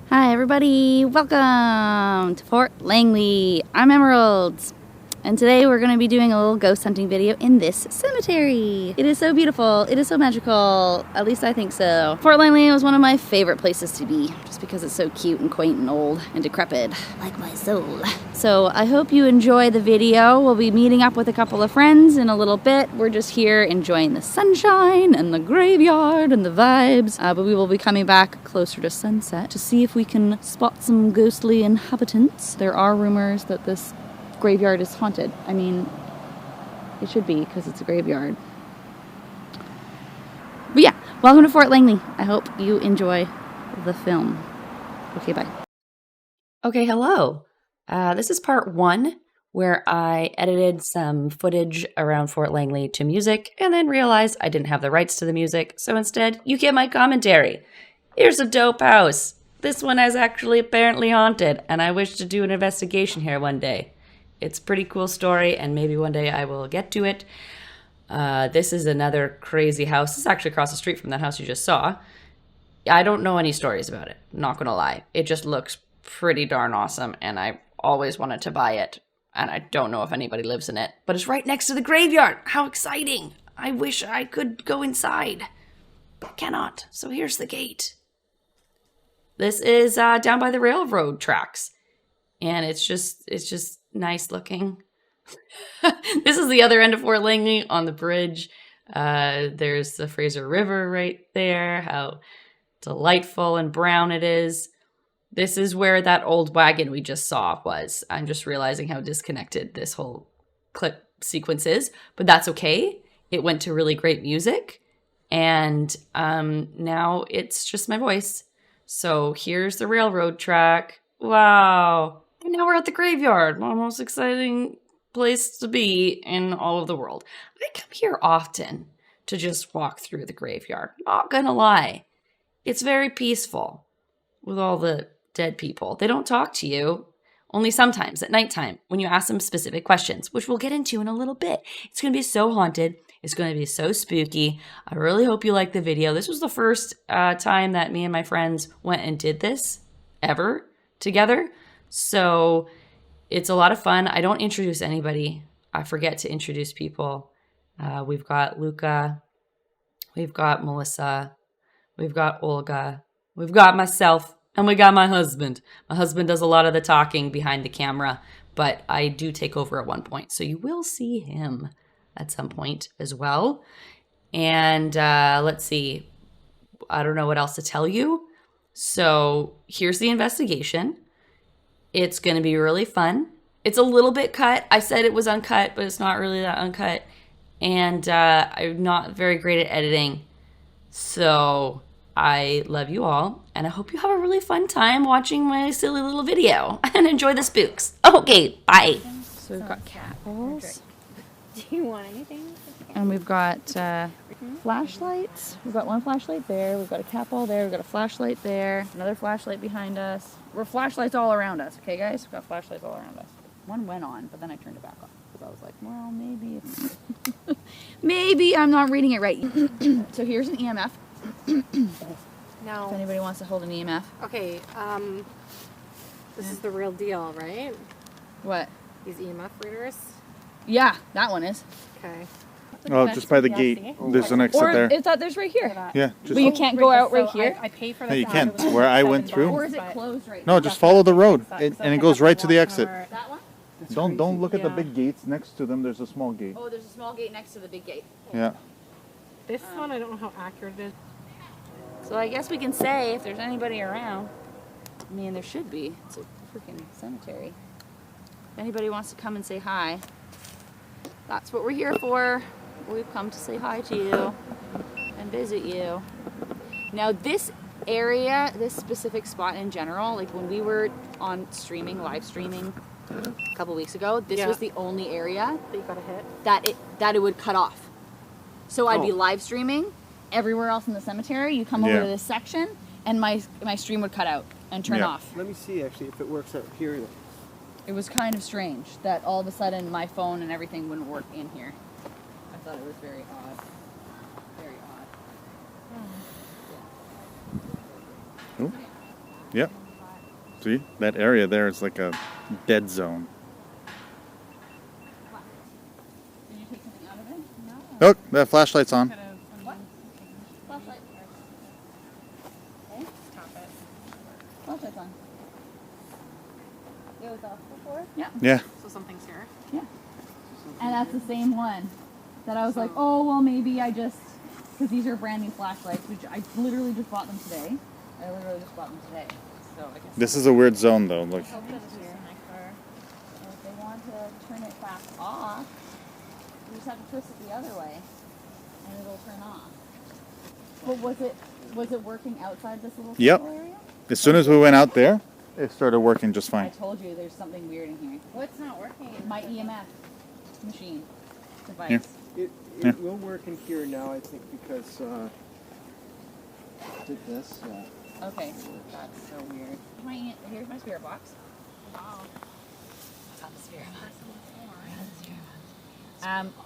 Hi everybody, welcome to Fort Langley. I'm Emerald, and today we're going to be doing a little ghost hunting video in this cemetery. It is so beautiful, it is so magical, at least I think so. Fort Langley was one of my favorite places to be, just because it's so cute and quaint and old and decrepit, like my soul. So I hope you enjoy the video. We'll be meeting up with a couple of friends in a little bit. We're just here enjoying the sunshine and the graveyard and the vibes, but we will be coming back closer to sunset to see if we can spot some ghostly inhabitants. There are rumors that this graveyard is haunted. I mean, it should be because it's a graveyard. But yeah, welcome to Fort Langley. I hope you enjoy the film. Okay, bye. Okay, hello. This is part 1 where I edited some footage around Fort Langley to music and then realized I didn't have the rights to the music, so instead you get my commentary. Here's a dope house. This one is actually apparently haunted, and I wish to do an investigation here one day. It's a pretty cool story, and maybe one day I will get to it. This is another crazy house. This is actually across the street from that house you just saw. I don't know any stories about it, not gonna lie. It just looks pretty darn awesome, and I always wanted to buy it, and I don't know if anybody lives in it, but it's right next to the graveyard. How exciting! I wish I could go inside, but I cannot, so here's the gate. This is down by the railroad tracks, and it's just nice looking. This is the other end of Fort Langley on the bridge. There's the Fraser River right there. How delightful and brown it is. This is where that old wagon we just saw was. I'm just realizing how disconnected this whole clip sequence is, but that's okay. It went to really great music, and now it's just my voice. So here's the railroad track. Wow. And now we're at the graveyard, the most exciting place to be in all of the world. I come here often to just walk through the graveyard. Not gonna lie. It's very peaceful with all the dead people. They don't talk to you, only sometimes at nighttime when you ask them specific questions, which we'll get into in a little bit. It's going to be so haunted. It's going to be so spooky. I really hope you like the video. This was the first time that me and my friends went and did this ever together. So it's a lot of fun. I don't introduce anybody. I forget to introduce people. We've got Luca. We've got Melissa. We've got Olga. We've got myself. And we got my husband. My husband does a lot of the talking behind the camera, but I do take over at one point. So you will see him at some point as well. And let's see. I don't know what else to tell you. So here's the investigation. It's going to be really fun. It's a little bit cut. I said it was uncut, but it's not really that uncut. And I'm not very great at editing. So I love you all, and I hope you have a really fun time watching my silly little video and enjoy the spooks. Okay, bye. So we've got candles. Do you want anything? And we've got flashlights. We've got one flashlight there. We've got a cat ball there. We've got a flashlight there. Another flashlight behind us. We're flashlights all around us. Okay, guys? We've got flashlights all around us. One went on, but then I turned it back on because I was like, well, maybe it's maybe I'm not reading it right. So here's an EMF. No. If anybody wants to hold an EMF. Okay, this is the real deal, right? What? These EMF readers? Yeah, that one is. Okay. Oh, just by the gate. There's an exit Or there. is that there's right here? Yeah, just But you can't go out right here? I pay for no, the you can't. Where I went through. Or is it closed right No, now? just follow the road, and it goes right to the exit. That one? Don't look at the Yeah. big gates next to them. There's a small gate. Oh, there's a small gate next to the big gate. Yeah. This one, I don't know how accurate it is. So I guess we can say if there's anybody around. I mean, there should be. It's a freaking cemetery. If anybody wants to come and say hi, that's what we're here for. We've come to say hi to you and visit you. Now this area, this specific spot in general, like when we were on live streaming a couple weeks ago, this was the only area That you gotta hit. that it would cut off. So I'd be live streaming everywhere else in the cemetery. You come over to this section and my stream would cut out and turn off. Let me see actually if it works out here. It was kind of strange that all of a sudden my phone and everything wouldn't work in here. I thought it was very odd. Very odd. Oh. Yep. See? That area there is like a dead zone. Did you take something out of it? No. Oh, that flashlight's on. What? Flashlight. Okay. Stop it. Flashlight's on. It was off before? Yeah. Yeah. So something's here. Yeah. And that's the same one that I was like, oh, well, maybe I just, because these are brand new flashlights, which I literally just bought them today. I literally just bought them today. So I guess. This is a weird zone though. Look. So if they want to turn it back off, you just have to twist it the other way, and it'll turn off. But was it working outside this little Yep. circle area? As soon as we went out there, it started working just I fine. told you there's something weird in here. What's not working? My EMF machine device. Here. It Yeah. will work in here now, I think, because did this. Okay, that's so weird. Here's my spirit box. Wow. I got the spirit box.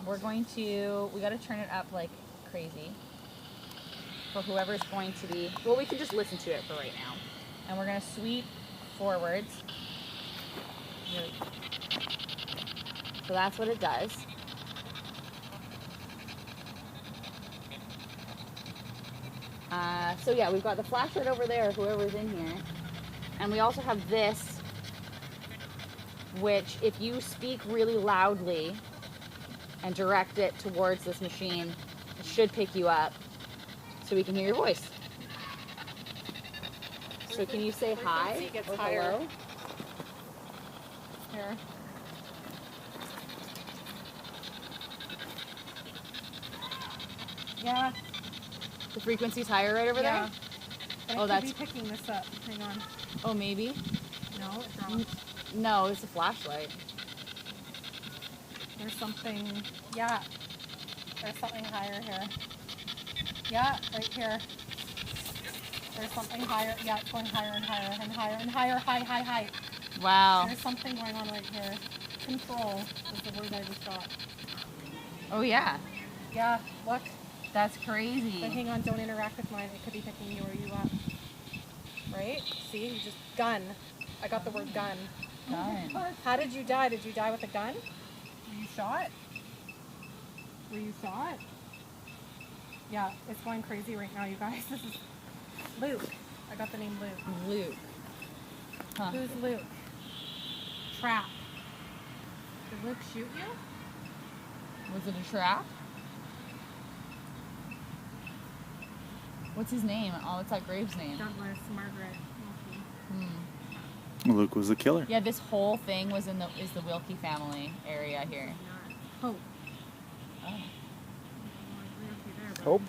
We're going to, we got to turn it up like crazy for whoever's going to be, well, we can just listen to it for right now. And we're going to sweep forwards. Really. So that's what it does. So yeah, we've got the flashlight over there, whoever's in here. And we also have this, which if you speak really loudly and direct it towards this machine, it should pick you up so we can hear your voice. So can you say hi Frequency gets or higher. hello? Here. Yeah. The frequency's higher right over Yeah. But Oh, it that's- could be picking this up. Hang on. there? Oh, maybe. No, it dropped. No, it's a flashlight. There's something. Yeah. There's something higher here. Yeah, right here. There's something higher. Yeah, it's going higher and higher and higher and higher. High. Wow. There's something going on right here. Control is the word I just got. Oh yeah, Yeah, look. that's crazy. But hang on, don't interact with mine. It could be picking you or you up. Right? See, you just gun. I got the word gun. Done. How did you die? Did you die with a gun? Were you shot? Were you shot? Yeah, it's going crazy right now, you guys. This is Luke. I got the name Luke. Luke. Huh. Who's Luke? Trap. Did Luke shoot you? Was it a trap? What's his name? Oh, it's that Graves' name. Douglas, Margaret, Wilkie. Luke was the killer. Yeah, this whole thing was is the Wilkie family area here. Hope. Oh. Hope.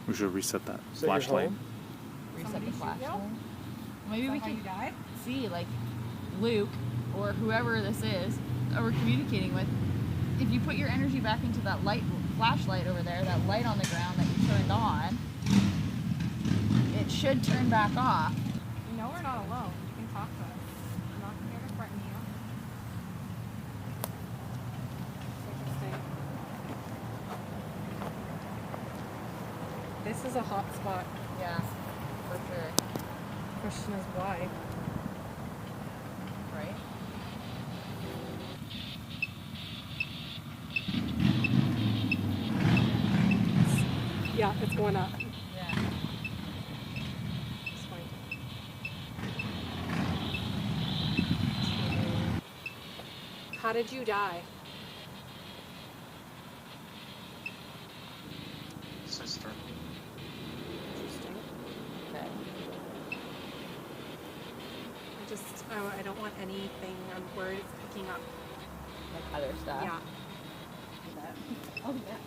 We should reset that Is that your flashlight. home? Reset Somebody the shoot you? flashlight. Maybe Is we that how can you died? see, like, Luke or whoever this is that we're communicating with. If you put your energy back into that flashlight over there, that light on the ground that you turned on, it should turn back off. You know we're not alone. You can talk to us. I'm not here to threaten you. Interesting. This is a hot spot. Yeah, for sure. Question is why. Right? Yeah, it's going up. Yeah. It's fine. How did you die? Sister. Interesting. Okay. I don't want anything on where it's picking up. Like other stuff. Yeah. Do that. I'll do that.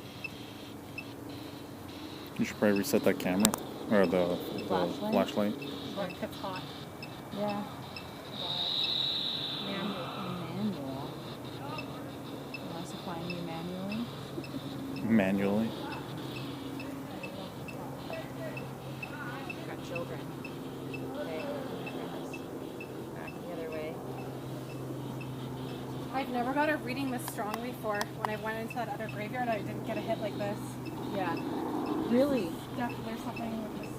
You should probably reset that camera or the Flashlight? flashlight. Or it gets hot. Yeah. Manual. Manual. You want us to find you manually? Manually. Got children. Okay. Back the other way. I've never got a reading this strong before. When I went into that other graveyard, I didn't get a hit like this. Yeah. Really? There's something with this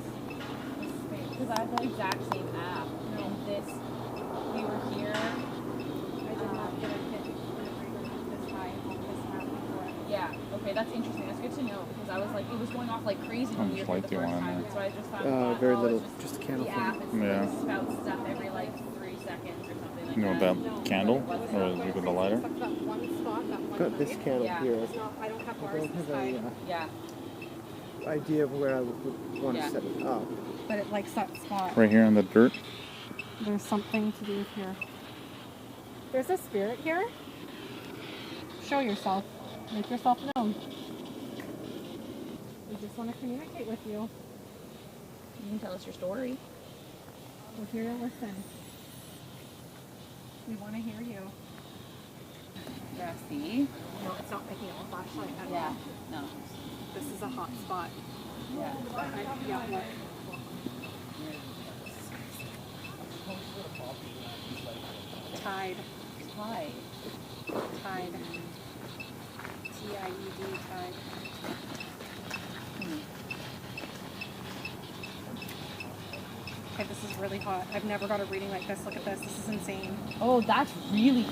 space. Because I have the exact same app, and this Okay, that's interesting. That's good to know because I was like, it was going off like crazy when we were here the Light do you first want in time. there? So I just thought, Very oh, little, it's just a candle the flame. app. It's Yeah. like spouts stuff every like 3 seconds or something like You know that. that candle? Or is it the lighter? Except that one spot, that one Got this light. candle Yeah. here. It's not, I don't have I bars don't have inside. a Yeah. idea of where I would want Yeah. to set it up. But it likes that spot. Right here in the dirt? There's something to do here. There's a spirit here. Show yourself. Make yourself known. We just want to communicate with you. You can tell us your story. We're here to listen. We want to hear you. Yeah, see? No, it's not picking up a flashlight at Yeah. all. No. This is a hot spot. Yeah. Yeah, look. Tide. Hi. Tide. T-I-E-D, tide. Okay, this is really hot. I've never got a reading like this. Look at this. This is insane. Oh, that's really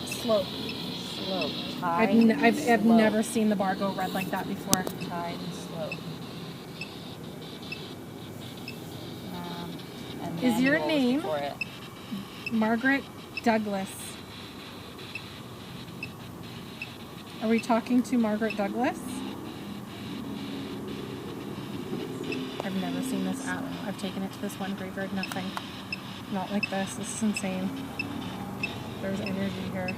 Slope. slow. I've never seen the bar go red like that before. Tide slow. And Is then your we'll name- look for it. Margaret Douglas. Are we talking to Margaret Douglas? I've never seen this app. I've taken it to this one graveyard, nothing. Not like this. This is insane. There's energy here.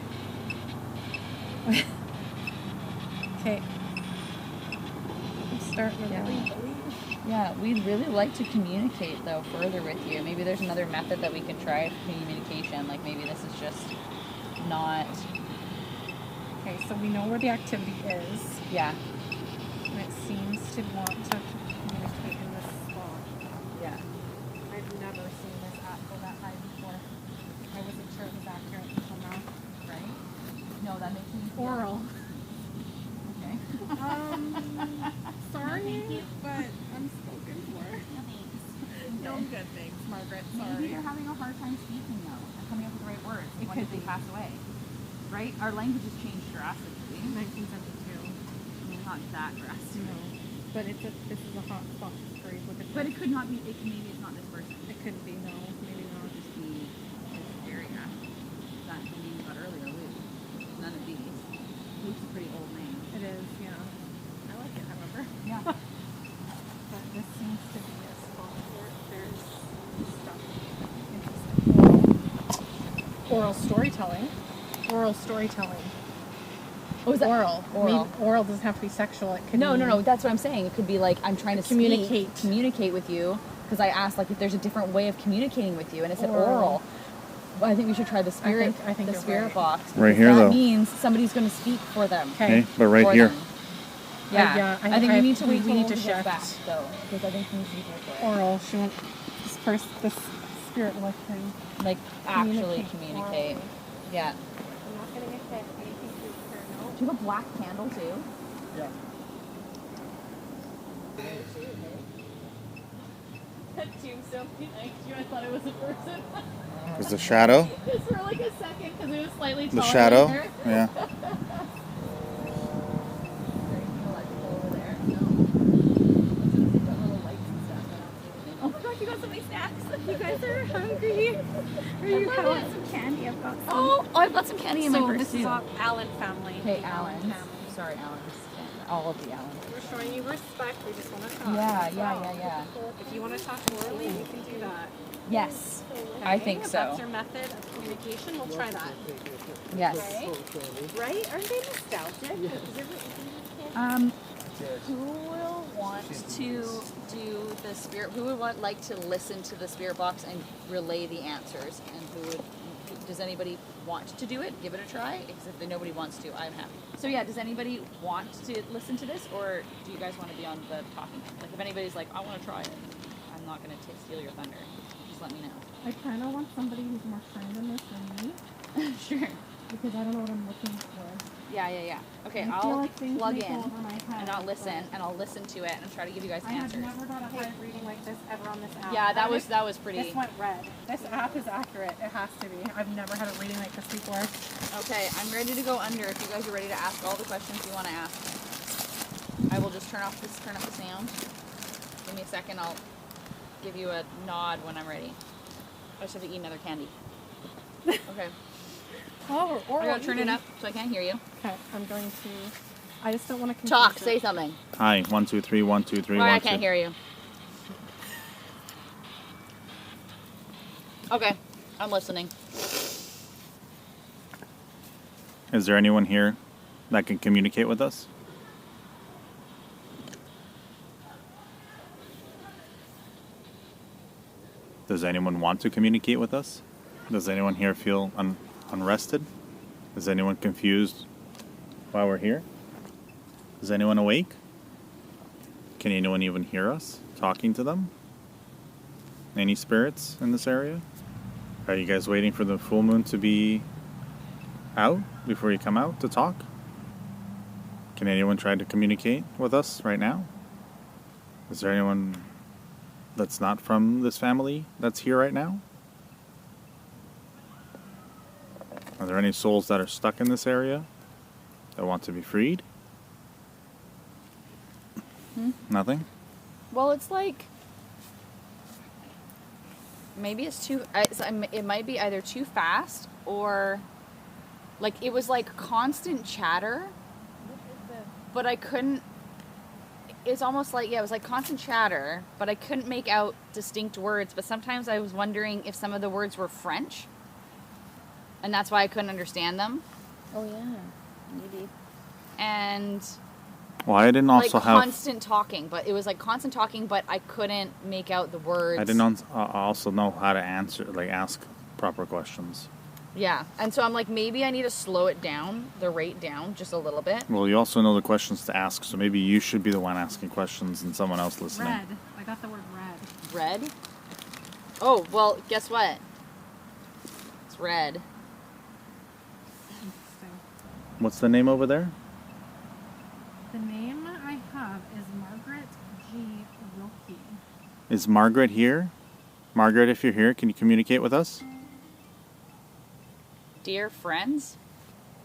Okay. Let's start with Yeah, we'd really like to communicate though further with you. Maybe there's another method that we can try for communication. Like maybe this is just not. Okay, so we know where the activity is, Yeah. and it seems to want to communicate in this spot. Yeah. I've never seen this app go that high before. I wasn't sure it was accurate until now. Right. No, that makes me Oral. Okay. Sorry, but I'm spoken for. No good things, Margaret. Maybe Sorry. they're having a hard time speaking though, and coming up with the right words. It When could did they be. pass away? Right? Our language has changed drastically. 1972. I mean, not that drastic. No, but this is a hot spot to breathe. Look at But this. it could not be. Maybe it's not this person. It could be. No, maybe It not. could just be this area. That name you got earlier, Luke. None of these. Luke's a pretty old name. It is. Yeah. I like it, however. Yeah. But this seems to be a spot where there's stuff. Interesting. Oral storytelling. Oral storytelling. Oh, is that Oral. Oral. Oral doesn't have to be sexual. It could No, be no, no. That's what I'm saying. It could be like I'm trying to communicate with you because I asked like if there's a different way of communicating with you, and it said Oral. oral. Well, I think we should try the spirit. I think the you're spirit right. box. Right because here, that though. means somebody's going to speak for them. Okay. Okay, but right for here. them. Yeah. I I think we need to wait. we need to get shift. back though, because I think we need to go for it. Oral. She wants this spirit like thing. Like actually Communicate communicate. orally. Yeah. I'm not gonna get anything through her. No. Do you have a black candle too? Yeah. That tombstone behind you, I thought it was a person. Is the shadow? Just for like a second, because it was slightly The taller shadow? than her. Yeah. Oh my gosh, you got so many snacks. You guys are hungry. Are you having some candy? I've got some. Oh, I've got some candy in my So purse this is too. all Allen family. Okay, The Allen's. family. Sorry, Allen's. All of the Allens. We're showing you respect. We just want to talk. Yeah, That's yeah, all. yeah, yeah. If you want to talk orally, we can do that. Yes, Okay? I think If so. that's your method of communication, we'll try that. Yes. Okay? Right? Aren't they nostalgic? Who will want to do the spirit? Who would like to listen to the spirit box and relay the answers? And who would? Does anybody want to do it? Give it a try. Because if nobody wants to, I'm happy. So yeah, does anybody want to listen to this, or do you guys want to be on the talking? Like if anybody's like, I want to try it, I'm not gonna steal your thunder. Just let me know. I kind of want somebody who's more kind in this than me, Sure. because I don't know what I'm looking for. Yeah, yeah, yeah. Okay, I feel I'll like things plug may go in over my head, and I'll listen but to it and try to give you guys I have answers. never got a high reading like this ever on this app. Yeah, that was pretty. This went red. This app is accurate. It has to be. I've never had a reading like this before. Okay, I'm ready to go under if you guys are ready to ask all the questions you want to ask. I will just turn up the sound. Give me a second, I'll give you a nod when I'm ready. I just have to eat another candy. Okay. Oh, or I gotta turn it up so I can't hear you. Okay, I'm going to. I just don't want to confuse Talk, it. say something. Hi, 1, 2, 3, 1, 2, 3, Why 1, I can't 2. hear you. Okay, I'm listening. Is there anyone here that can communicate with us? Does anyone want to communicate with us? Does anyone here feel unrested? Is anyone confused while we're here? Is anyone awake? Can anyone even hear us talking to them? Any spirits in this area? Are you guys waiting for the full moon to be out before you come out to talk? Can anyone try to communicate with us right now? Is there anyone that's not from this family that's here right now? Are there any souls that are stuck in this area that want to be freed? Nothing? Well, it's like maybe it's too. It might be either too fast or like it was like constant chatter, but I couldn't. It's almost like it was like constant chatter, but I couldn't make out distinct words. But sometimes I was wondering if some of the words were French, and that's why I couldn't understand them. Oh yeah, maybe. And Well, I didn't also like have. constant talking, but it was like constant talking, but I couldn't make out the words. I didn't also know how to answer, like ask proper questions. Yeah, and so I'm like, maybe I need to slow it down, the rate down, just a little bit. Well, you also know the questions to ask, so maybe you should be the one asking questions and someone else listening. Red. I got the word red. Red? Oh, well, guess what? It's red. Interesting. What's the name over there? The name I have is Margaret G. Wilkie. Is Margaret here? Margaret, if you're here, can you communicate with us? Dear friends?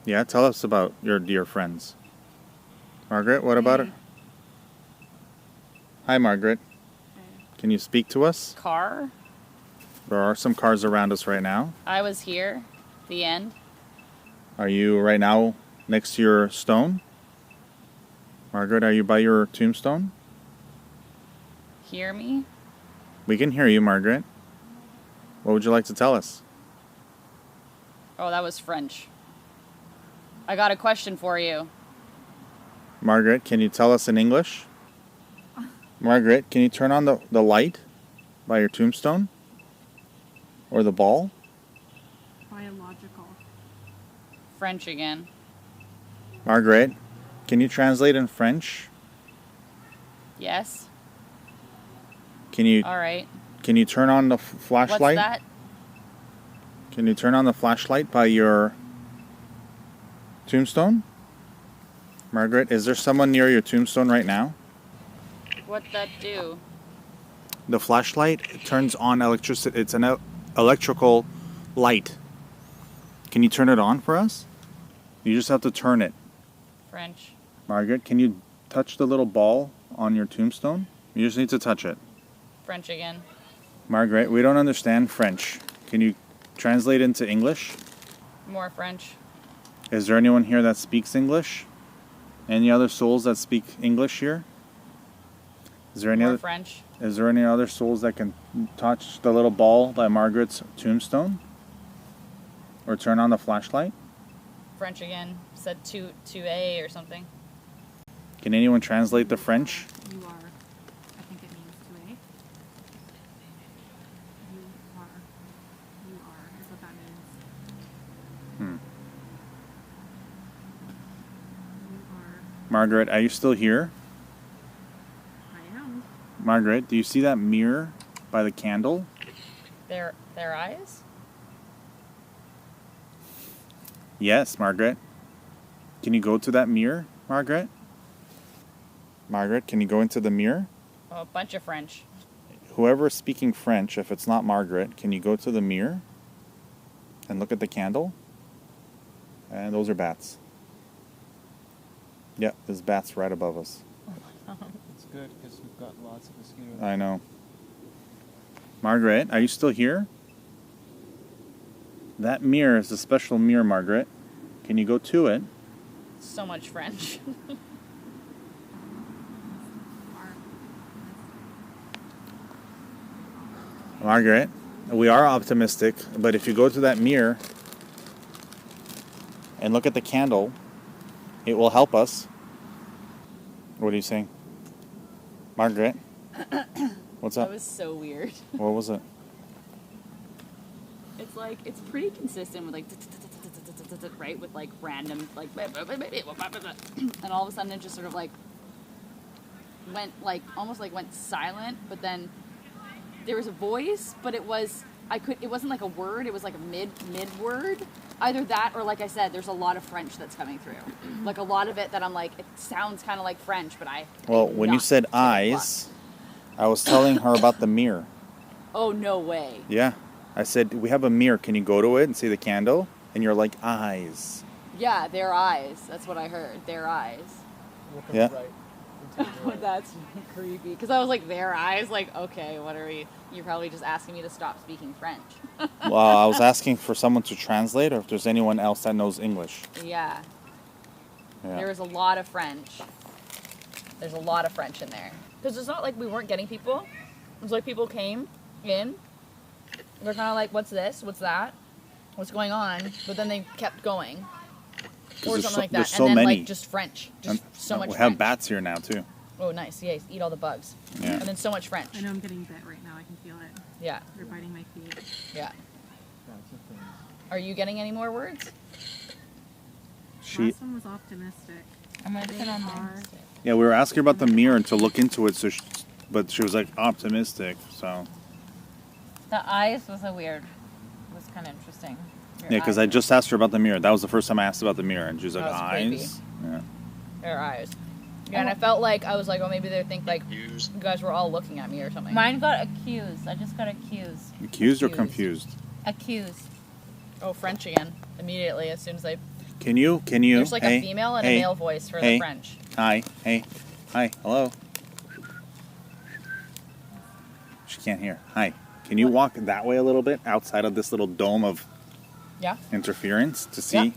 Yeah, tell us about your dear friends. Margaret, what about her? Hi, Margaret. Can you speak to us? Car? There are some cars around us right now. I was here. The end. Are you right now next to your stone? Margaret, are you by your tombstone? Hear me? We can hear you, Margaret. What would you like to tell us? Oh, that was French. I got a question for you. Margaret, can you tell us in English? Margaret, can you turn on the light by your tombstone? Or the ball? Biological. French again. Margaret, can you translate in French? Yes? Can you Alright. can you turn on the flashlight? What's that? Can you turn on the flashlight by your tombstone? Margaret, is there someone near your tombstone right now? What'd that do? The flashlight turns on electricity. It's an electrical light. Can you turn it on for us? You just have to turn it. French. Margaret, can you touch the little ball on your tombstone? You just need to touch it. French again. Margaret, we don't understand French. Can you translate into English? More French. Is there anyone here that speaks English? Any other souls that speak English here? Is there any More other French. Is there any other souls that can touch the little ball by Margaret's tombstone? Or turn on the flashlight? French again. Said 2A or something. Can anyone translate the French? You are. I think it means to a. You are. You are is what that means. You are. Margaret, are you still here? I am. Margaret, do you see that mirror by the candle? Their eyes? Yes, Margaret. Can you go to that mirror, Margaret? Margaret, can you go into the mirror? Oh, a bunch of French. Whoever is speaking French, if it's not Margaret, can you go to the mirror and look at the candle? And those are bats. Yeah, there's bats right above us. It's good because we've got lots of mosquitoes. I know. Margaret, are you still here? That mirror is a special mirror, Margaret. Can you go to it? So much French. Margaret, we are optimistic, but if you go to that mirror and look at the candle, it will help us. What are you saying? Margaret? What's up? That was so weird. What was it? It's like, it's pretty consistent with like, right? With like random, like, and all of a sudden it just sort of like went like, almost like went silent, but then there was a voice, but it was, it wasn't like a word, it was like a mid word. Either that or, like I said, there's a lot of French that's coming through. Like a lot of it that I'm like, it sounds kind of like French, but Well, when you said eyes, I was telling her about the mirror. Oh, no way. Yeah. I said, we have a mirror. Can you go to it and see the candle? And you're like, eyes. Yeah, their eyes. That's what I heard. Their eyes. Yeah. That's creepy. Because I was like, their eyes? Like, okay, what are we? You're probably just asking me to stop speaking French. Well, I was asking for someone to translate or if there's anyone else that knows English. Yeah. Yeah. There was a lot of French. There's a lot of French in there. Because it's not like we weren't getting people. It was like people came in. They're kind of like, what's this? What's that? What's going on? But then they kept going. Or something like that. There's so and then many. like just French. Just so much We French. have bats here now, too. Oh, nice. Yeah, eat all the bugs. Yeah. And then so much French. I know I'm getting bit right now. I can feel it. Yeah. They're biting my feet. Yeah. That's a thing. Are you getting any more words? Last one was optimistic. I'm going to put on Are- Yeah, we were asking her about the mirror and to look into it, so but she was like optimistic, so. The eyes was was kind of interesting. Yeah, because I just asked her about the mirror. That was the first time I asked about the mirror, and she was like, That was eyes? Yeah. Their eyes. Yeah, and I felt like, I was like, oh, maybe they think like you guys were all looking at me or something. Mine got accused. I just got accused. Accused or Accused. confused? Accused. Oh, French again. Immediately, as soon as they... Can you? There's like hey, a female and hey, a male voice for hey, the French. Hi, hey, hi, hello. She can't hear. Hi. Can you walk that way a little bit, outside of this little dome of Yeah? interference to see? Yeah.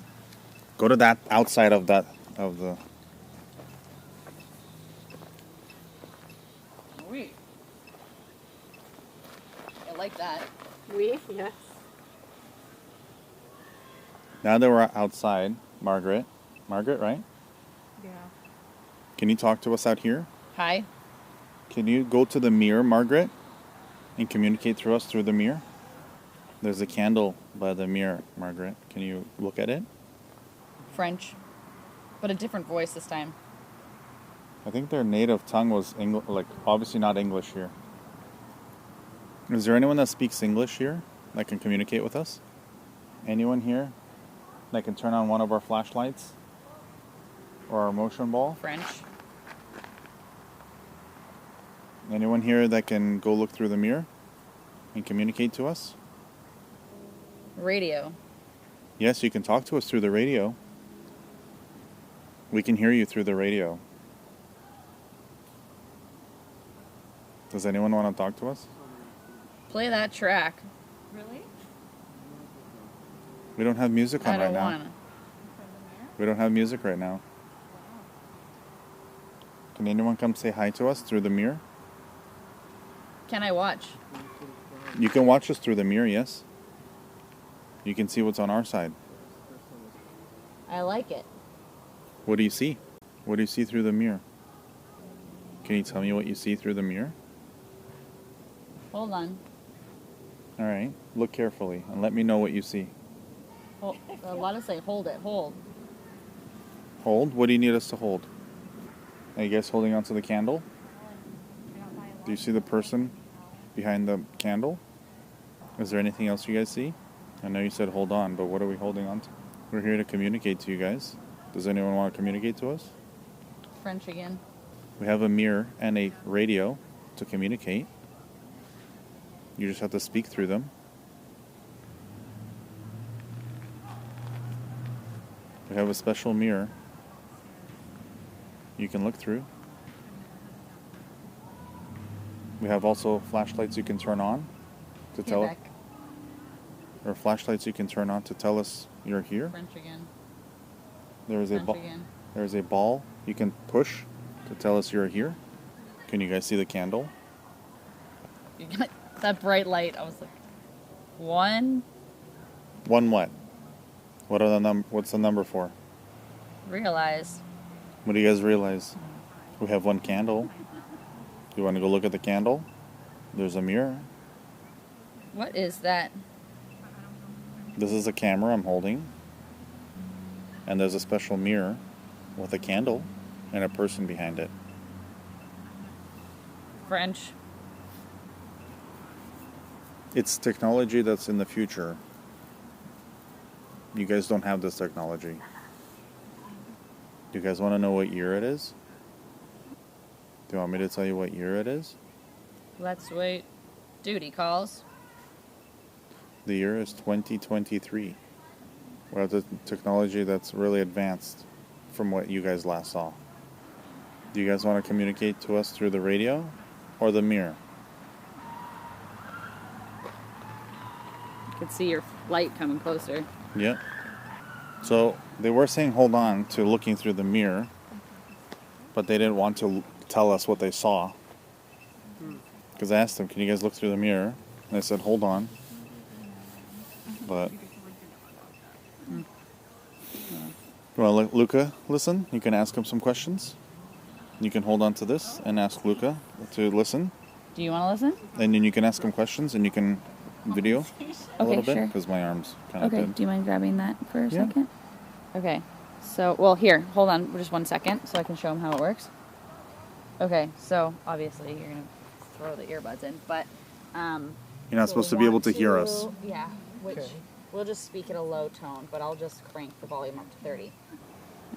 Go to that, outside of that, of the... Oui. I like that. We? Yes. Now that we're outside, Margaret, right? Yeah. Can you talk to us out here? Hi. Can you go to the mirror, Margaret, and communicate through us through the mirror? There's a candle by the mirror, Margaret. Can you look at it? French. But a different voice this time. I think their native tongue was English, like obviously not English here. Is there anyone that speaks English here that can communicate with us? Anyone here that can turn on one of our flashlights or our motion ball? French. Anyone here that can go look through the mirror and communicate to us? Radio. Yes, you can talk to us through the radio. We can hear you through the radio. Does anyone want to talk to us? Play that track. Really? We don't have music on I right don't now. want to. We don't have music right now. Can anyone come say hi to us through the mirror? Can I watch? You can watch us through the mirror, yes. You can see what's on our side. I like it. What do you see? What do you see through the mirror? Can you tell me what you see through the mirror? Hold on. All right. Look carefully and let me know what you see. Hold, a lot of say, hold it, hold. Hold? What do you need us to hold? Are you guys holding onto the candle? Do you see the person behind the candle? Is there anything else you guys see? I know you said hold on, but what are we holding on to? We're here to communicate to you guys. Does anyone want to communicate to us? French again. We have a mirror and a radio to communicate. You just have to speak through them. We have a special mirror you can look through. We have also flashlights you can turn on to tell, Quebec. or flashlights you can turn on to tell us you're here. French again. There is a French ball. again. There is a ball you can push to tell us you're here. Can you guys see the candle? You got that bright light. I was like, one. One what? What are the What's the number for? Realize. What do you guys realize? We have one candle. You want to go look at the candle? There's a mirror. What is that? This is a camera I'm holding. And there's a special mirror with a candle and a person behind it. French. It's technology that's in the future. You guys don't have this technology. Do you guys want to know what year it is? Do you want me to tell you what year it is? Let's wait. Duty calls. The year is 2023. We have the technology that's really advanced from what you guys last saw. Do you guys want to communicate to us through the radio or the mirror? You can see your light coming closer. Yeah. So they were saying hold on to looking through the mirror, but they didn't want to tell us what they saw. Because I asked them, can you guys look through the mirror? And they said, hold on. But... Well, Luca, listen. You can ask him some questions. You can hold on to this and ask Luca to listen. Do you want to listen? And then you can ask him questions and you can video a little bit. Sure. Because my arm's kind of Okay, dead. do you mind grabbing that for a Yeah. second? Okay, so, well, here, hold on just 1 second so I can show him how it works. Okay, so obviously you're going to throw the earbuds in, but... You're not supposed to be able to hear us. Yeah, which we'll just speak at a low tone, but I'll just crank the volume up to 30.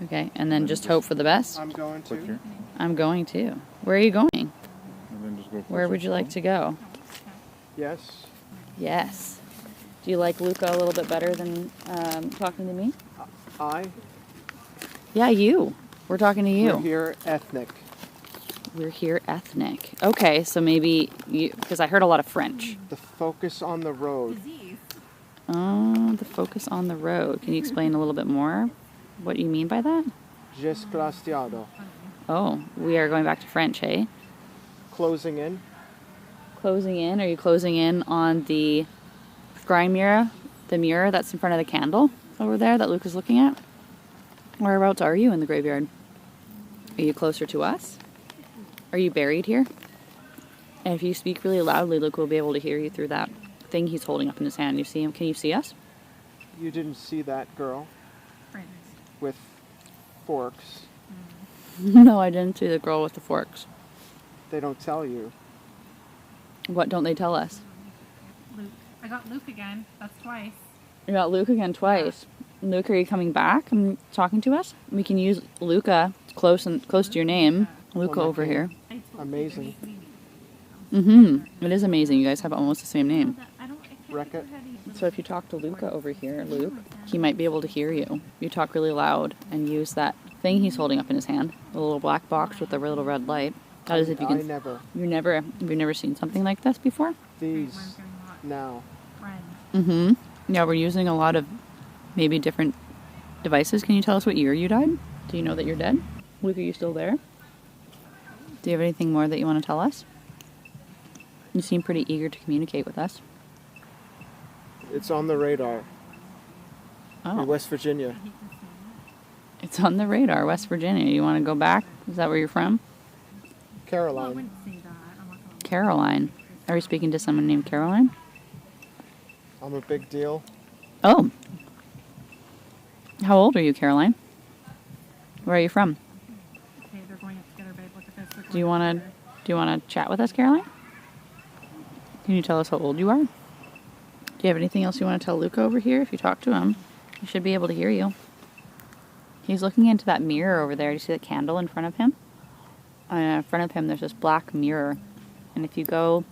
Okay, and then just hope for the best. I'm going Click to. here. I'm going to. Where are you going? And then just go Where closer would you to like him. to go? Yes. Yes. Do you like Luca a little bit better than talking to me? I. Yeah, you. We're talking to you. We're here ethnic. We're here ethnic. Okay, so maybe you, because I heard a lot of French. The focus on the road. Oh, the focus on the road. Can you explain a little bit more what you mean by that? Desgraciado. Oh, we are going back to French, hey? Closing in. Closing in? Are you closing in on the scry mirror? The mirror that's in front of the candle over there that Luke is looking at? Whereabouts are you in the graveyard? Are you closer to us? Are you buried here? And if you speak really loudly, Luke will be able to hear you through that thing he's holding up in his hand. You see him? Can you see us? You didn't see that girl with forks. No, I didn't see the girl with the forks. They don't tell you. What don't they tell us? Luke. I got Luke again. That's twice. You got Luke again twice. Luke, are you coming back and talking to us? We can use Luca close to your name. Luca Well, over okay. here. Amazing. It is amazing. You guys have almost the same name. Wreck it. So if you talk to Luca over here, Luke, he might be able to hear you. You talk really loud and use that thing he's holding up in his hand, the little black box with the little red light. That is if you I can. never. You've never seen something like this before? These now. Yeah, we're using a lot of maybe different devices. Can you tell us what year you died? Do you know that you're dead? Luke, are you still there? Do you have anything more that you want to tell us? You seem pretty eager to communicate with us. It's on the radar. Oh, In West Virginia. it's on the radar, West Virginia. You want to go back? Is that where you're from? Caroline. Caroline. Are we speaking to someone named Caroline? I'm a big deal. Oh. How old are you, Caroline? Where are you from? Okay, they're going up together, babe. Look at this. Do you want to chat with us, Caroline? Can you tell us how old you are? Do you have anything else you want to tell Luca over here? If you talk to him, he should be able to hear you. He's looking into that mirror over there. Do you see the candle in front of him? In front of him, there's this black mirror. And if you go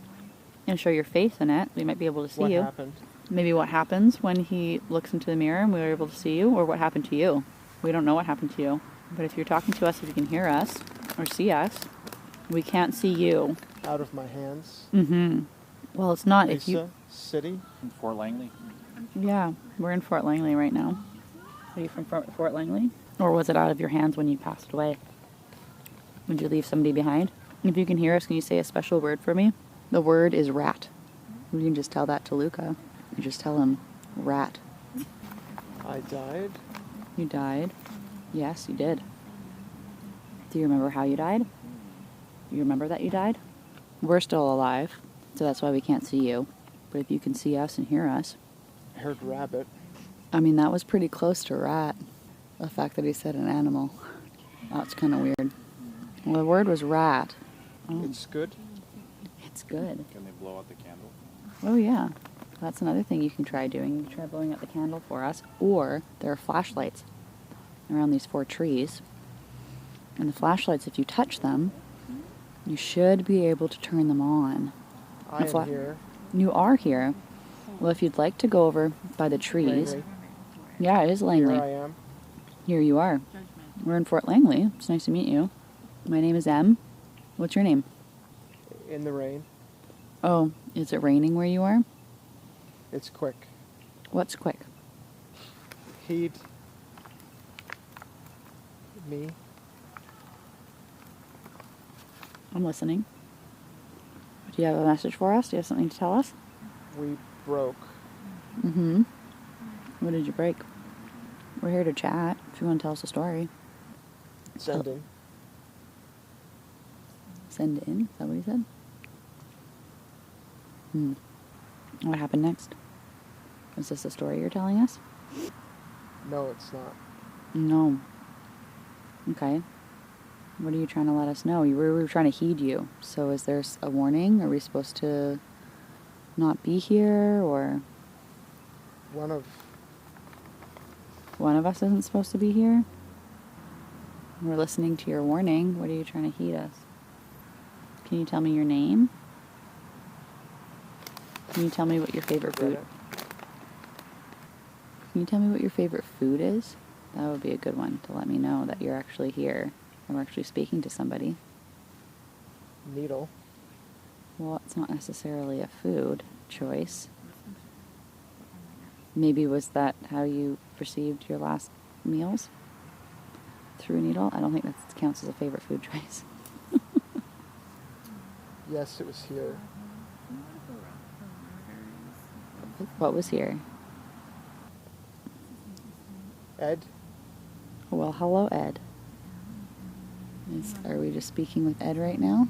and show your face in it, we might be able to see What you. happened? Maybe what happens when he looks into the mirror and we're able to see you, or what happened to you. We don't know what happened to you. But if you're talking to us, if you can hear us or see us, we can't see you. out of my hands. Mm-hmm. Well, it's not if you... Lisa City. In Fort Langley. Yeah, we're in Fort Langley right now. Are you from Fort Langley? Or was it out of your hands when you passed away? Would you leave somebody behind? If you can hear us, can you say a special word for me? The word is rat. You can just tell that to Luca. You just tell him, rat. I died. You died? Yes, you did. Do you remember how you died? You remember that you died? We're still alive, so that's why we can't see you. But if you can see us and hear us... I heard rabbit. I mean, that was pretty close to rat. The fact that he said an animal. That's kind of weird. Well, the word was rat. Oh, It's good. it's good. Can they blow out the candle? Oh, yeah. That's another thing you can try doing. You can try blowing out the candle for us. Or there are flashlights around these 4 trees. And the flashlights, if you touch them, you should be able to turn them on. I The fla- am here. You are here. Well, if you'd like to go over by the trees... Langley. Yeah, it is Langley. Here I am. Here you are. We're in Fort Langley. It's nice to meet you. My name is Em. What's your name? In the rain. Oh, is it raining where you are? It's quick. What's quick? Heed me. I'm listening. Do you have a message for us? Do you have something to tell us? We broke. Mm-hmm. What did you break? We're here to chat. If you want to tell us a story. Sending. Send in? Is that what he said? What happened next? Is this a story you're telling us? No, it's not. No. Okay. What are you trying to let us know? We were trying to heed you. So is there a warning? Are we supposed to not be here, or One of one of us isn't supposed to be here? We're listening to your warning. What are you trying to heed us? Can you tell me your name? Can you tell me what your favorite food? Can you tell me what your favorite food is? That would be a good one to let me know that you're actually here and we're actually speaking to somebody. needle. Well, it's not necessarily a food choice. Maybe was that how you received your last meals? Through a needle? I don't think that counts as a favorite food choice. Yes, it was here. What was here? Ed. Well, hello, Ed. Are we just speaking with Ed right now?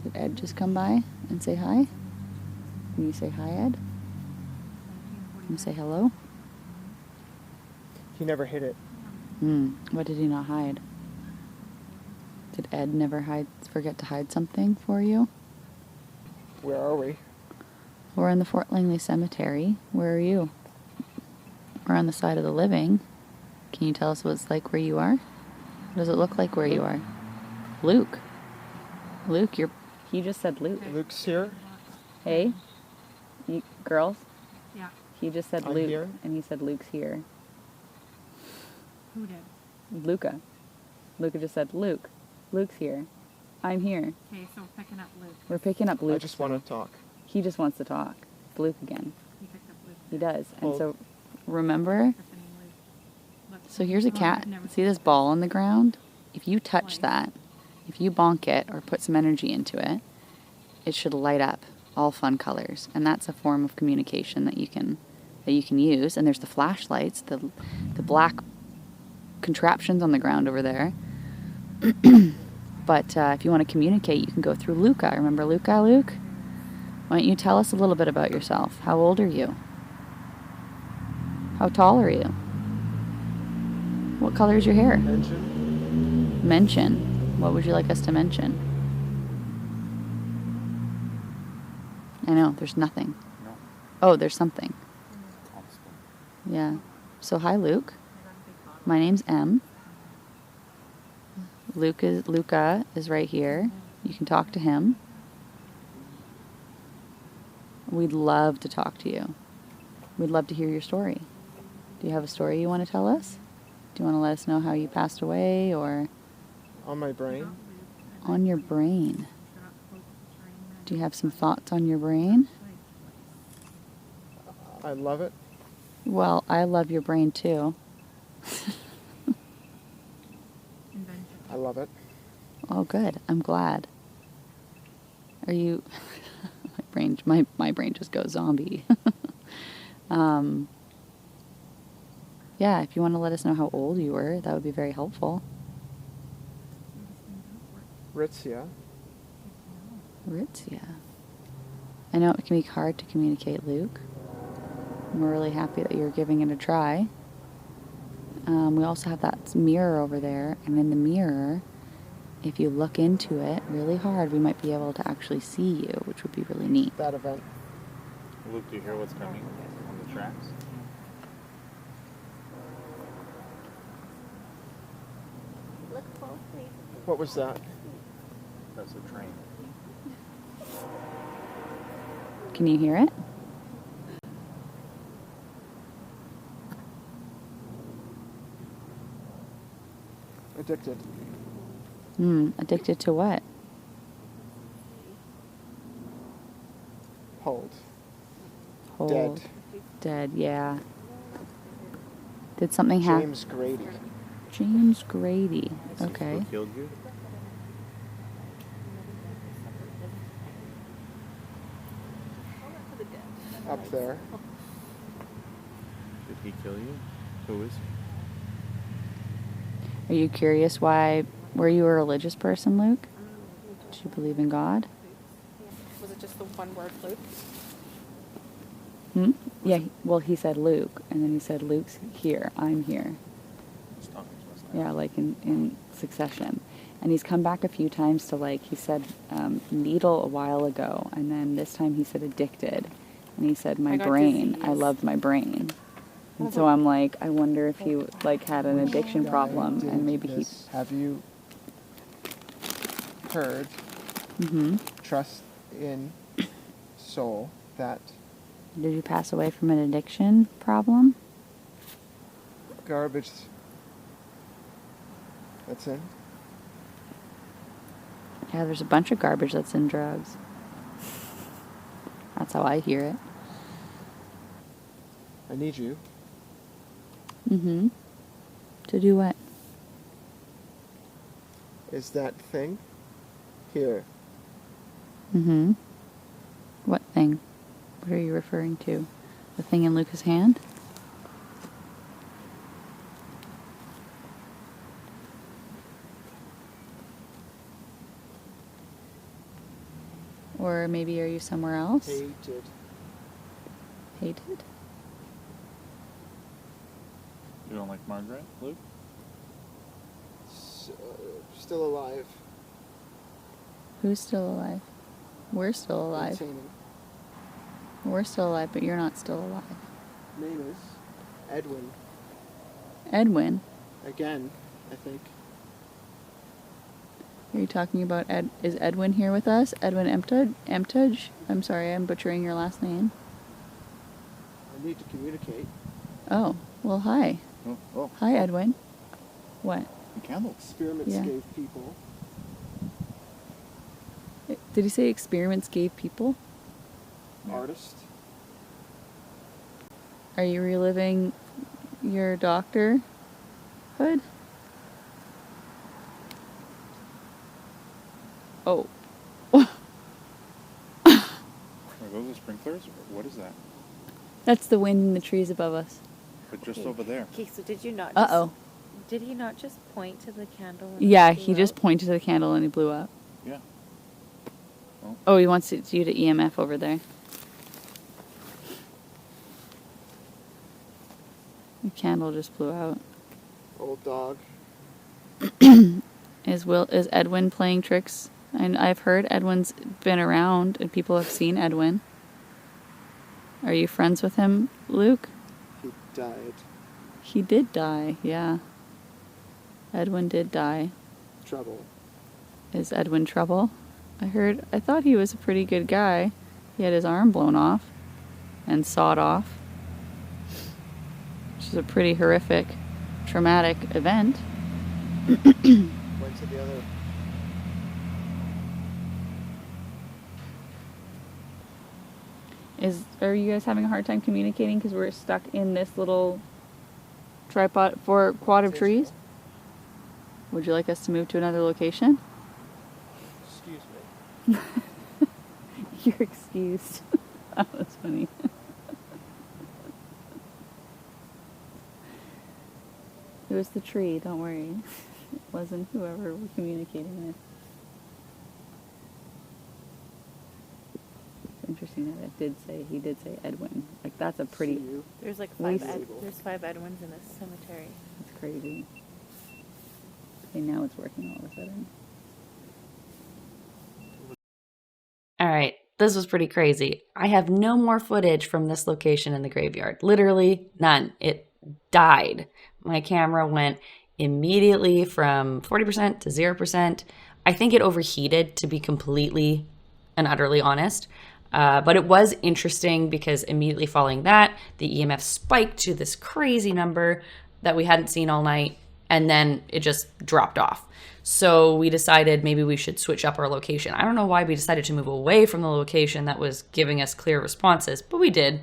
Did Ed just come by and say hi? Can you say hi, Ed? Can you say hello? He never hid it. What did he not hide? Did Ed never forget to hide something for you? Where are we? We're in the Fort Langley Cemetary. Where are you? We're on the side of the living. Can you tell us what it's like where you are? What does it look like where you are? Luke. Luke, he just said Luke. Luke's here. Hey, you girls. Yeah. He just said I'm Luke, here. and he said Luke's here. Who did? Luca. Luca just said Luke. Luke's here. I'm here. Okay, so picking up Luke. We're picking up Luke. I just want to talk. He just wants to talk. It's Luke again. He picked up Luke. He does. And Well- so, remember? Tiffany, Luke. Look, So here's a I've cat. never See seen this ball on the ground? If you touch that, if you bonk it or put some energy into it, it should light up all fun colors. And that's a form of communication that you can use. And there's the flashlights, the black contraptions on the ground over there. But if you want to communicate, you can go through Luca. Remember Luca, Luke? Why don't you tell us a little bit about yourself? How old are you? How tall are you? What color is your hair? Engine. Mention. What would you like us to mention? I know, there's nothing. No. Oh, there's something. Constant. Yeah. So hi, Luke. My name's Em. Luca is right here. You can talk to him. We'd love to talk to you. We'd love to hear your story. Do you have a story you want to tell us? Do you want to let us know how you passed away or On my brain. on your brain? Do you have some thoughts on your brain? I love it. Well, I love your brain too. I love it. Oh, good. I'm glad. Are you... my brain just goes zombie. Yeah, if you want to let us know how old you were, that would be very helpful. Ritzia. Ritzia. I know it can be hard to communicate, Luke. We're really happy that you're giving it a try. We also have that mirror over there, and in the mirror, if you look into it really hard, we might be able to actually see you, which would be really neat. That event. Luke, do you hear what's coming on the tracks? What was that? That's a train. Can you hear it? Addicted. Addicted to what? Hold. Hold. Dead. Dead, yeah. Did something happen? James Grady. James Grady. See Okay. who killed you? Up there. Did he kill you? Who is he? Are you curious why? Were you a religious person, Luke? Did you believe in God? Was it just the one word, Luke? Yeah, well, he said Luke, and then he said, Luke's here, I'm here. He's talking to us now. Yeah, like in succession. And he's come back a few times to, like, he said needle a while ago, and then this time he said addicted. And he said my I got brain, disease. I loved my brain. And so I'm like, I wonder if he, like, had an addiction problem, Did and maybe he... this. Have you heard trust in soul that Did you pass away from an addiction problem? garbage that's in? Yeah, there's a bunch of garbage that's in drugs. That's how I hear it. I need you. To do what? Is that thing here? What thing? What are you referring to? The thing in Luca's hand? Or maybe are you somewhere else? Hated. Hated? You don't like Margaret, Luke? Still alive. Who's still alive? We're still alive. Maintaining. We're still alive, but you're not still alive. Name is Edwin. Edwin? Again, I think. Are you talking about is Edwin here with us? Edwin Emtuj? I'm sorry, I'm butchering your last name. I need to communicate. Oh, well, hi. Oh, Hi, Edwin. What? the candles. Experiments Yeah. gave people. Did he say experiments gave people? Artist. Are you reliving your doctorhood? Oh. Are those the sprinklers? What is that? That's the wind in the trees above us. But just over there. Okay, so did you not? Uh-oh. Did he not just point to the candle? and Yeah, it he blew just out? pointed to the candle and he blew up. Yeah. Oh, he wants you to EMF over there. The candle just blew out. Old dog. Is Edwin playing tricks? And I've heard Edwin's been around and people have seen Edwin. Are you friends with him, Luke? He died. He did die, yeah. Edwin did die. Trouble. Is Edwin trouble? I thought he was a pretty good guy. He had his arm blown off and sawed off, which is a pretty horrific, traumatic event. Went to the other. Are you guys having a hard time communicating because we're stuck in this little tripod for quad of trees? Would you like us to move to another location? Excuse me. You're excused. That was funny. It was the tree, don't worry. It wasn't whoever we're communicating with. It's interesting that he did say Edwin. Like, that's a pretty, See you. There's like Nice. there's 5 Edwins in this cemetery. that's crazy. Okay, now it's working all of a sudden. All right, this was pretty crazy. I have no more footage from this location in the graveyard. Literally none. It died. My camera went immediately from 40% to 0%. I think it overheated, to be completely and utterly honest. But it was interesting because immediately following that, the EMF spiked to this crazy number that we hadn't seen all night, and then it just dropped off. So we decided maybe we should switch up our location. I don't know why we decided to move away from the location that was giving us clear responses, but we did.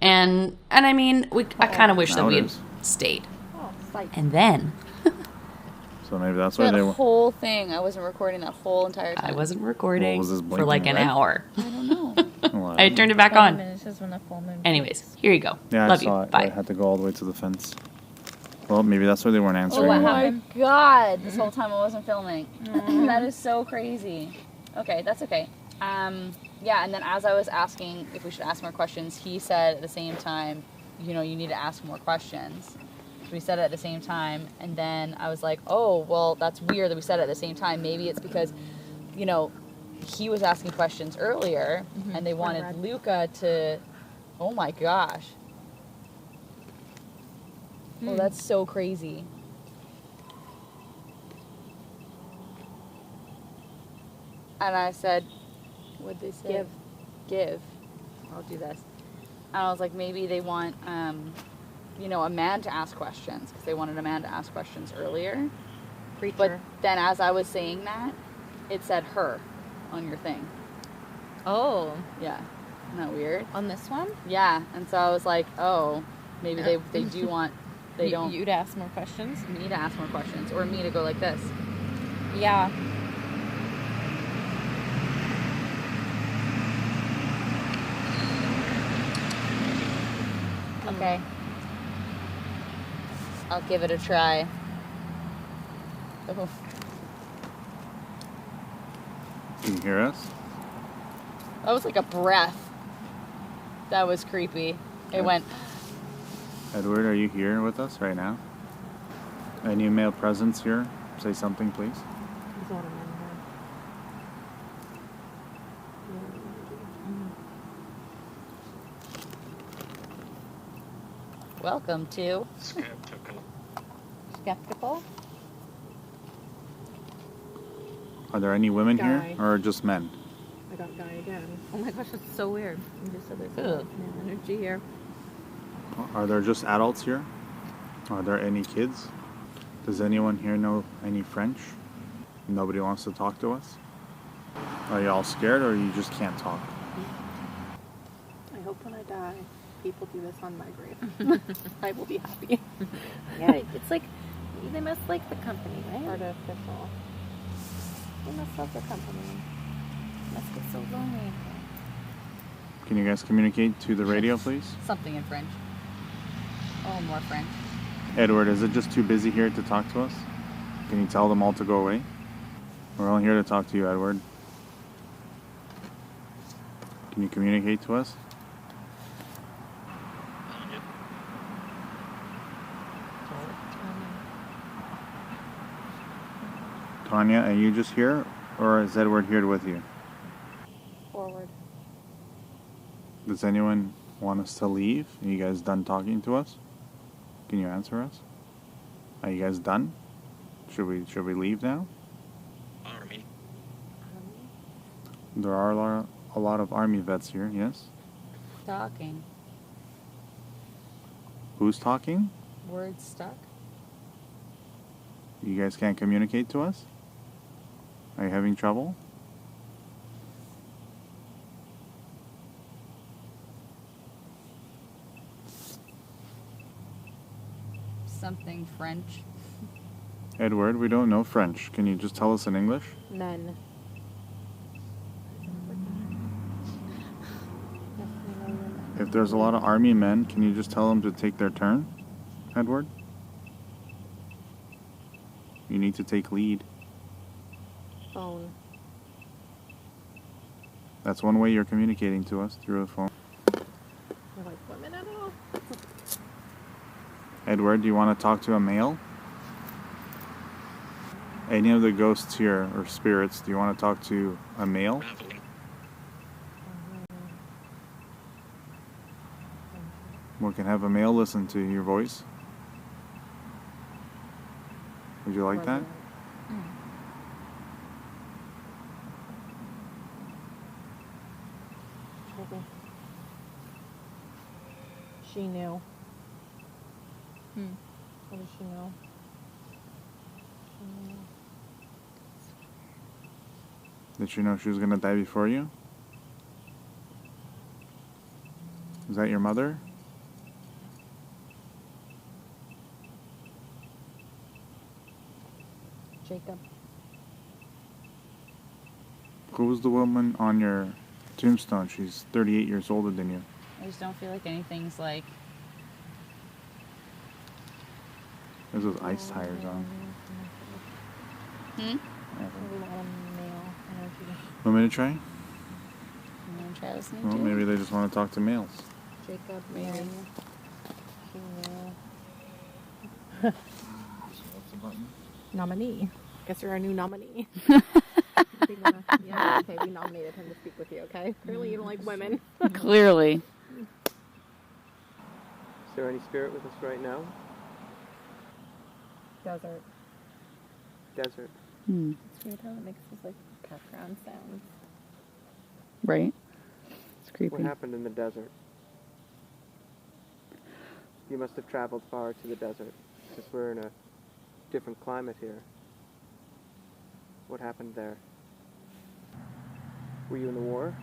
And I mean, I kind of wish that we had stayed. And then So maybe that's why That they were. whole thing, I wasn't recording that whole entire time. I wasn't recording What was this for like blinking an red? hour. I don't know. Well, I turned it back 5 on. minutes is when the full moon. Anyways, here you go. Yeah, Love I saw you. it. Bye. I had to go all the way to the fence. Well, maybe that's why they weren't answering. Oh it. my god! This whole time I wasn't filming. That is so crazy. Okay, that's okay. Yeah, and then as I was asking if we should ask more questions, he said at the same time, you know, you need to ask more questions. So we said it at the same time, and then I was like, oh, well, that's weird that we said it at the same time. Maybe it's because, you know, he was asking questions earlier, and they wanted Luca to. Oh my gosh. Oh, that's so crazy. And I said, what'd they say? Give. I'll do this. And I was like, maybe they want, you know, a man to ask questions because they wanted a man to ask questions earlier. Preacher. But then as I was saying that, it said her on your thing. Oh, Yeah. Isn't that weird? on this one? Yeah. And so I was like, oh, maybe they do want, they don't, You'd ask more questions? me to ask more questions or me to go like this. Yeah. Okay. I'll give it a try. Oh. Can you hear us? That was like a breath. That was creepy. It went, Edward, are you here with us right now? Any male presence here? Say something, please. welcome to. Skeptical? Are there any women Guy. here, or just men? I got guy again. Oh my gosh, that's so weird. You just said there's a lot of male energy here. Are there just adults here? Are there any kids? Does anyone here know any French? Nobody wants to talk to us? Are you all scared, or you just can't talk? I hope when I die, people do this on my grave. I will be happy. Yeah, it's like, they must like the company, right? Artificial. They must love the company. Must get so lonely. Can you guys communicate to the radio, please? Something in French. Oh, more French. Edward, is it just too busy here to talk to us? Can you tell them all to go away? We're only here to talk to you, Edward. Can you communicate to us? Tanya, are you just here, or is Edward here with you? Forward. Does anyone want us to leave? Are you guys done talking to us? Can you answer us? Are you guys done? Should we leave now? Army. There are a lot of army vets here, yes? Talking. Who's talking? Words stuck. You guys can't communicate to us? Are you having trouble? something French. Edward, we don't know French. Can you just tell us in English? Men. If there's a lot of army men, can you just tell them to take their turn, Edward? You need to take lead. Phone. That's one way you're communicating to us, through a phone. You're like women at all? Edward, do you want to talk to a male? Any of the ghosts here, or spirits, do you want to talk to a male? We can have a male listen to your voice. Would you like that? She knew. Hmm. What does she know? She knew. Did she know she was going to die before you? Is that your mother? Jacob. Who was the woman on your tombstone? She's 38 years older than you. I just don't feel like anything's like... There's those ice tires on. Hmm? There's a lot of male energy. Want me to try? You want to try listening Well, to maybe it? they just want to talk to males. Jacob, Maybe. Mary. She knew. So what's the button? Nominee. Guess you're our new nominee. Yeah, okay, we nominated him to speak with you, okay? Clearly you don't like women. Clearly. Is there any spirit with us right now? Desert. Desert. Hmm. It's weird how it makes those like background sounds. Right? It's What creepy. happened in the desert? You must have traveled far to the desert, because we're in a different climate here. What happened there? Were you in the war?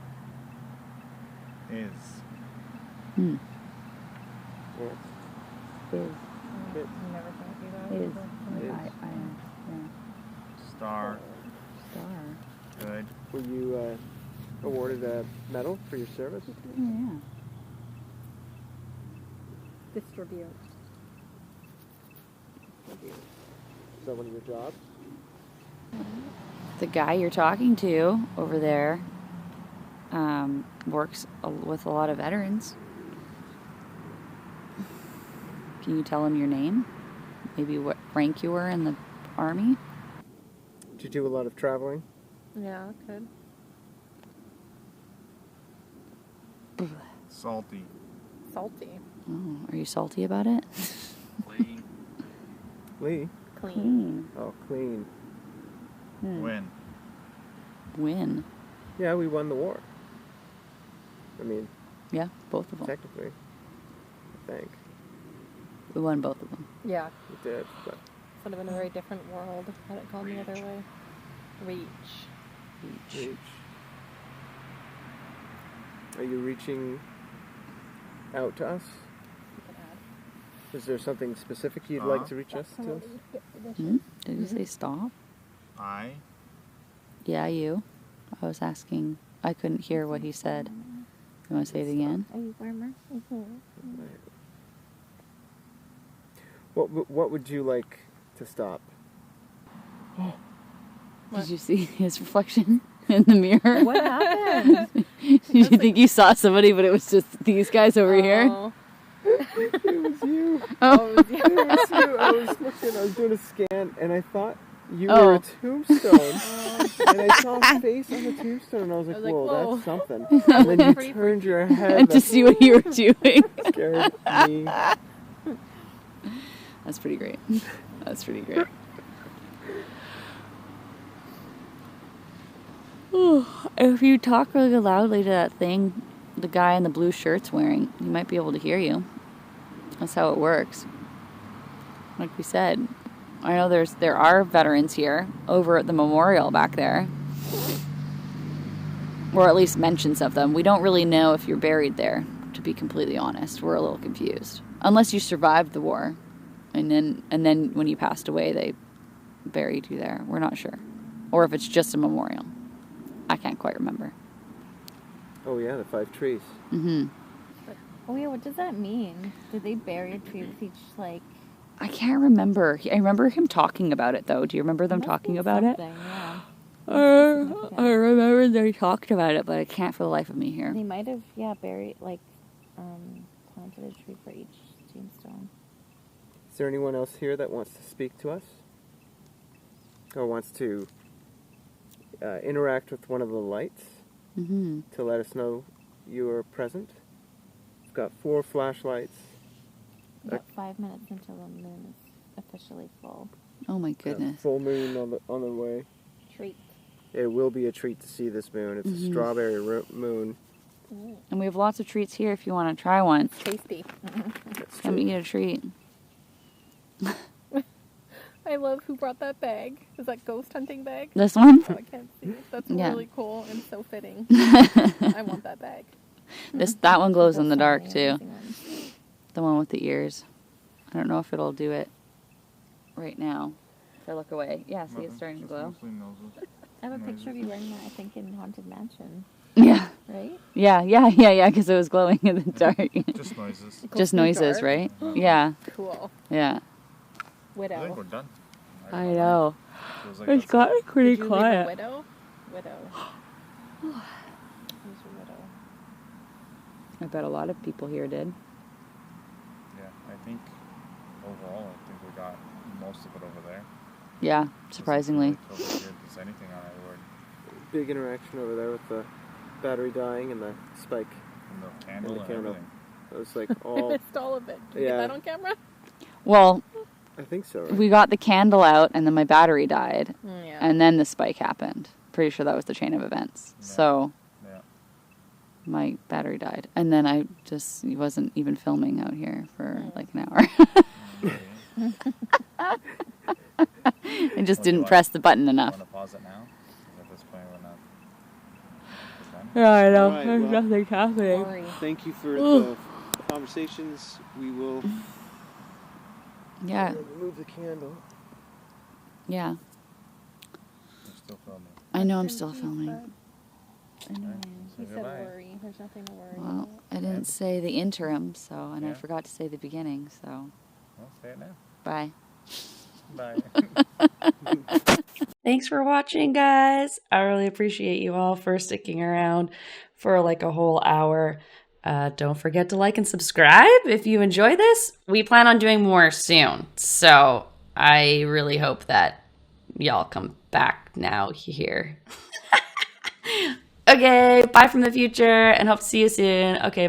Is. Hmm. Yes. Is. Kids. Never thought you that. Is. Is. Yeah. Star. Star. Good. Were you awarded a medal for your service? Yeah. Distribute. Is that one of your jobs? The guy you're talking to over there works with a lot of veterans. Can you tell him your name? Maybe what rank you were in the army? Did you do a lot of traveling? Yeah, could. Salty. Salty. Oh, are you salty about it? Clean. Lee? Clean. Oh, clean. Win. Win. Yeah, we won the war. I mean, Yeah, both of them. technically. I think. We won both of them. Yeah. We did, but This would have been a very different world had it gone the other way. Reach. reach. Are you reaching out to us? You can add. Is there something specific you'd like to reach us to? Hmm? Did you say stop? I. Yeah, you. I was asking. I couldn't hear what he said. You want to say it again? Are you warmer? What would you like to stop? Did you see his reflection in the mirror? What happened? Did you think you saw somebody, but it was just these guys over here? Oh. It was you. Oh. It was you. It was you. I was looking, I was doing a scan, and I thought you Oh. were a tombstone. And I saw a face on the tombstone, and I was like, like, whoa, whoa. that's something. And then you Pretty turned your head. To see what you were doing. That scared me. That's pretty great. That's pretty great. If you talk really loudly to that thing the guy in the blue shirt's wearing, he might be able to hear you. That's how it works. Like we said, I know there are veterans here over at the memorial back there. Or at least mentions of them. We don't really know if you're buried there, to be completely honest. We're a little confused. Unless you survived the war. And then when you passed away, they buried you there. We're not sure. Or if it's just a memorial. I can't quite remember. Oh yeah, the 5 trees. Mm-hmm. Oh yeah, what does that mean? Did they bury a tree with each, like... I can't remember. I remember him talking about it, though. Do you remember them must talking be about it? something, yeah. I remember they talked about it, but I can't for the life of me here. They might have, yeah, buried, like, planted a tree for each tombstone. Is there anyone else here that wants to speak to us? Or wants to interact with one of the lights Mm-hmm. to let us know you are present? We've got 4 flashlights. About 5 minutes until the moon is officially full. Oh my goodness. Full moon on the way. Treat. It will be a treat to see this moon. It's a strawberry moon. And we have lots of treats here if you want to try one. Tasty. That's Come true. eat a treat. I love who brought that bag. Is that ghost hunting bag? This one? Oh, I can't see it. That's Yeah. really cool and so fitting. I want that bag. That one glows in the That's dark some too. amazing ones. The one with the ears. I don't know if it'll do it right now. If I look away. Yeah, see it's starting to glow. I have a picture of you wearing that, I think, in Haunted Mansion, Yeah. right? Yeah, because it was glowing in the dark. Just noises. Just noises, right? Yeah, Cool. yeah. I think Widow. we're done. I know. Feels like It's that's gotten pretty Did you leave a quiet. widow? Widow. Who's your widow? I bet a lot of people here did. it. Yeah, I think overall, I think we got most of it over there. Yeah, surprisingly. Doesn't feel like there's anything on our board. Big interaction over there with the battery dying and the spike. And the candle And and, the candle. everything. It was like I all. missed all of it. Did you Yeah. get that on camera? Well, I think so. Right? we got the candle out and then my battery died. Yeah. And then the spike happened. Pretty sure that was the chain of events. Yeah. So Yeah. my battery died. And then I just wasn't even filming out here for like an hour. I just Well, didn't you press the button enough. Want to pause it now? 'Cause at this point we're not. We're done. Yeah, I know. All right, There's well- nothing happening. Worry. Thank you for Ugh. the conversations. We will Yeah, remove the candle. yeah. We're still filming. I know I'm still filming. Anyway. He Say said goodbye. worry. There's nothing to worry Well, about. I didn't say the interim, so, and I Yeah. forgot to say the beginning, so Well, say it now. bye. Bye. Thanks for watching, guys. I really appreciate you all for sticking around for like a whole hour. Don't forget to like and subscribe if you enjoy this. We plan on doing more soon, so I really hope that y'all come back now here. Okay, bye from the future and hope to see you soon. Okay, bye.